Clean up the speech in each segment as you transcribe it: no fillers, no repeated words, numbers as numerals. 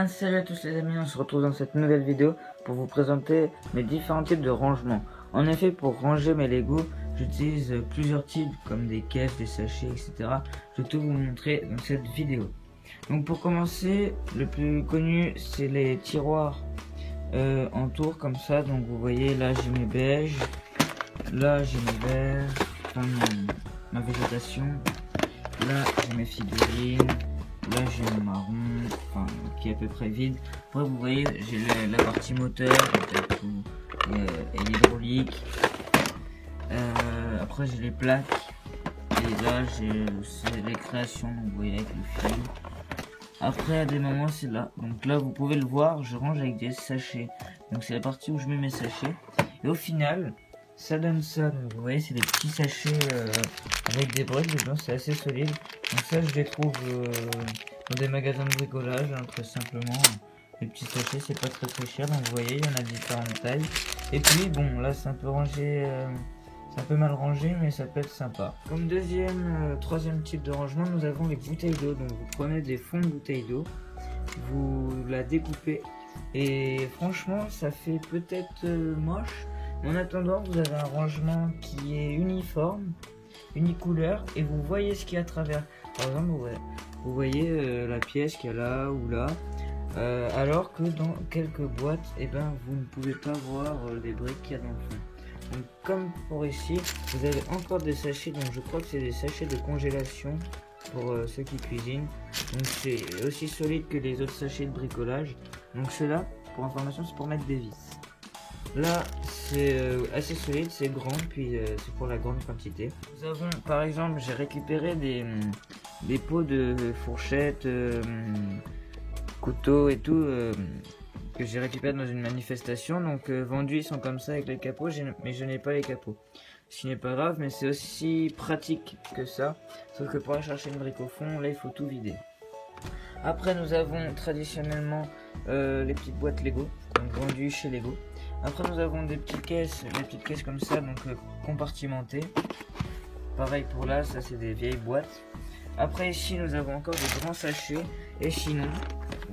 bien, salut à tous les amis, on se retrouve dans cette nouvelle vidéo pour vous présenter mes différents types de rangement. En effet, pour ranger mes Lego, j'utilise plusieurs types comme des caisses, des sachets, etc. Je vais tout vous montrer dans cette vidéo. Donc pour commencer, le plus connu c'est les tiroirs en tour comme ça. Donc vous voyez là j'ai mes beiges, là j'ai mes verts, enfin, ma végétation, là j'ai mes figurines. Là j'ai le marron, enfin, qui est à peu près vide. Après vous voyez j'ai la partie moteur et l'hydraulique. Après j'ai les plaques. Et là j'ai les créations, donc vous voyez avec le fil. Après à des moments c'est là. Donc là vous pouvez le voir, je range avec des sachets. Donc c'est la partie où je mets mes sachets. Et au final ça donne ça. Donc vous voyez c'est des petits sachets avec des briques dedans, c'est assez solide. Donc ça je les trouve dans des magasins de bricolage, hein, très simplement. Les petits sachets c'est pas très cher. Donc vous voyez il y en a différentes tailles. Et puis bon là c'est un peu rangé, c'est un peu mal rangé mais ça peut être sympa. Comme deuxième, troisième type de rangement, nous avons les bouteilles d'eau. Donc vous prenez des fonds de bouteilles d'eau, vous la découpez et franchement ça fait peut-être moche. En attendant, vous avez un rangement qui est uniforme, unicouleur, et vous voyez ce qu'il y a à travers. Par exemple, vous voyez la pièce qu'il y a là ou là, alors que dans quelques boîtes, eh ben, vous ne pouvez pas voir les briques qu'il y a dans le fond. Donc, comme pour ici, vous avez encore des sachets, donc je crois que c'est des sachets de congélation pour ceux qui cuisinent. Donc c'est aussi solide que les autres sachets de bricolage. Donc ceux-là, pour information, c'est pour mettre des vis. Là c'est assez solide, c'est grand, puis c'est pour la grande quantité. Nous avons par exemple, j'ai récupéré des pots de fourchettes, couteaux et tout que j'ai récupéré dans une manifestation. Donc vendus ils sont comme ça avec les capots, mais je n'ai pas les capots. Ce qui n'est pas grave, mais c'est aussi pratique que ça. Sauf que pour aller chercher une brique au fond, là il faut tout vider. Après nous avons traditionnellement les petites boîtes Lego, donc vendues chez Lego. Après nous avons des petites caisses comme ça, donc compartimentées. Pareil pour là, ça c'est des vieilles boîtes. Après ici nous avons encore des grands sachets. Et sinon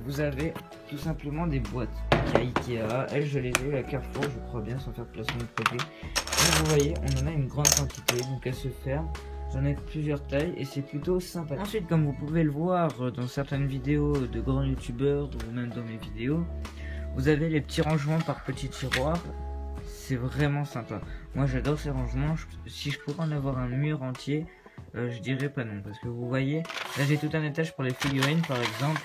vous avez tout simplement des boîtes à Ikea. Elles je les ai eu à Carrefour je crois bien, sans faire de placement de produit. Et vous voyez on en a une grande quantité, donc elles se ferment. J'en ai plusieurs tailles et c'est plutôt sympa. Ensuite comme vous pouvez le voir dans certaines vidéos de grands youtubeurs ou même dans mes vidéos, vous avez les petits rangements par petits tiroirs, c'est vraiment sympa. Moi j'adore ces rangements, si je pourrais en avoir un mur entier, je dirais pas non. Parce que vous voyez, là j'ai tout un étage pour les figurines par exemple.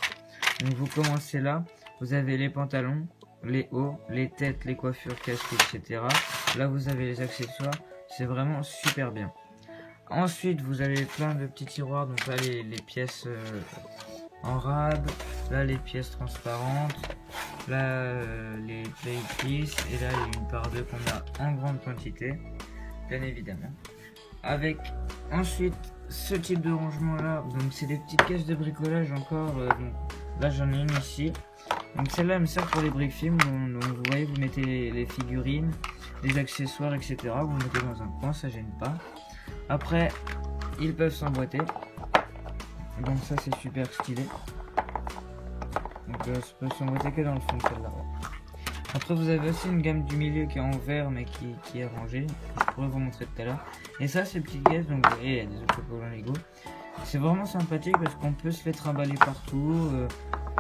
Donc vous commencez là, vous avez les pantalons, les hauts, les têtes, les coiffures, casques, etc. Là vous avez les accessoires, c'est vraiment super bien. Ensuite vous avez plein de petits tiroirs, donc là les pièces en rab, là les pièces transparentes, là les playlists, et là il y a une par deux qu'on a en grande quantité, bien évidemment. Avec ensuite ce type de rangement là, donc c'est des petites caisses de bricolage encore, donc là j'en ai une ici. Donc celle-là elle me sert pour les briques films, donc vous voyez vous mettez les figurines, les accessoires, etc. Vous mettez dans un coin, ça gêne pas. Après ils peuvent s'emboîter. Donc ça c'est super stylé. Donc ça peut s'emboîter que dans le fond de celle-là. Après vous avez aussi une gamme du milieu qui est en verre mais qui est rangée. Je pourrais vous montrer tout à l'heure. Et ça c'est petites caisses, donc vous voyez il y a des autocollants Lego. C'est vraiment sympathique parce qu'on peut se les trimballer partout.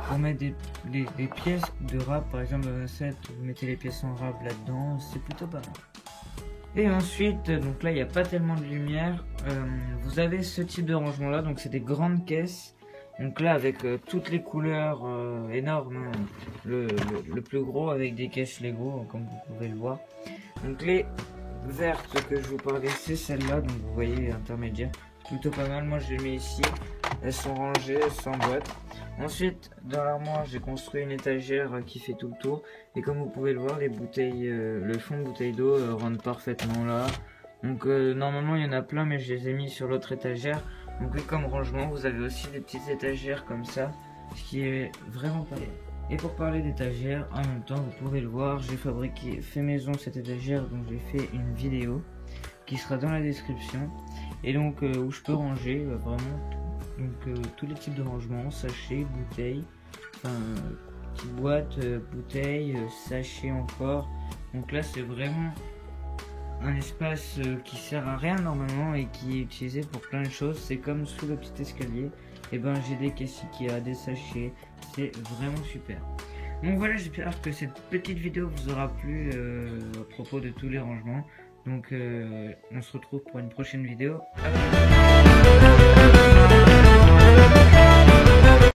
Pour mettre des pièces de rab par exemple dans un set, vous mettez les pièces en rab là-dedans, c'est plutôt pas mal. Et ensuite, donc là il n'y a pas tellement de lumière, vous avez ce type de rangement là, donc c'est des grandes caisses, donc là avec toutes les couleurs énormes, hein. Le plus gros avec des caisses Lego comme vous pouvez le voir. Donc les vertes que je vous parlais c'est celles-là, donc vous voyez intermédiaire, c'est plutôt pas mal, moi je les mets ici, elles sont rangées, elles s'emboîtent. Ensuite dans l'armoire j'ai construit une étagère qui fait tout le tour, et comme vous pouvez le voir les bouteilles, le fond de bouteille d'eau rentre parfaitement là. Donc normalement il y en a plein mais je les ai mis sur l'autre étagère. Donc comme rangement vous avez aussi des petites étagères comme ça, ce qui est vraiment pas mal. Et pour parler d'étagères, en même temps vous pouvez le voir, j'ai fait maison cette étagère, donc j'ai fait une vidéo qui sera dans la description, et donc où je peux ranger vraiment tout. Donc tous les types de rangements, sachets, bouteilles, enfin petites boîtes, bouteilles, sachets encore. Donc là c'est vraiment un espace qui sert à rien normalement et qui est utilisé pour plein de choses. C'est comme sous le petit escalier, et ben j'ai des caisses Ikea, des sachets, c'est vraiment super. Donc voilà, j'espère que cette petite vidéo vous aura plu à propos de tous les rangements. Donc on se retrouve pour une prochaine vidéo. À plus.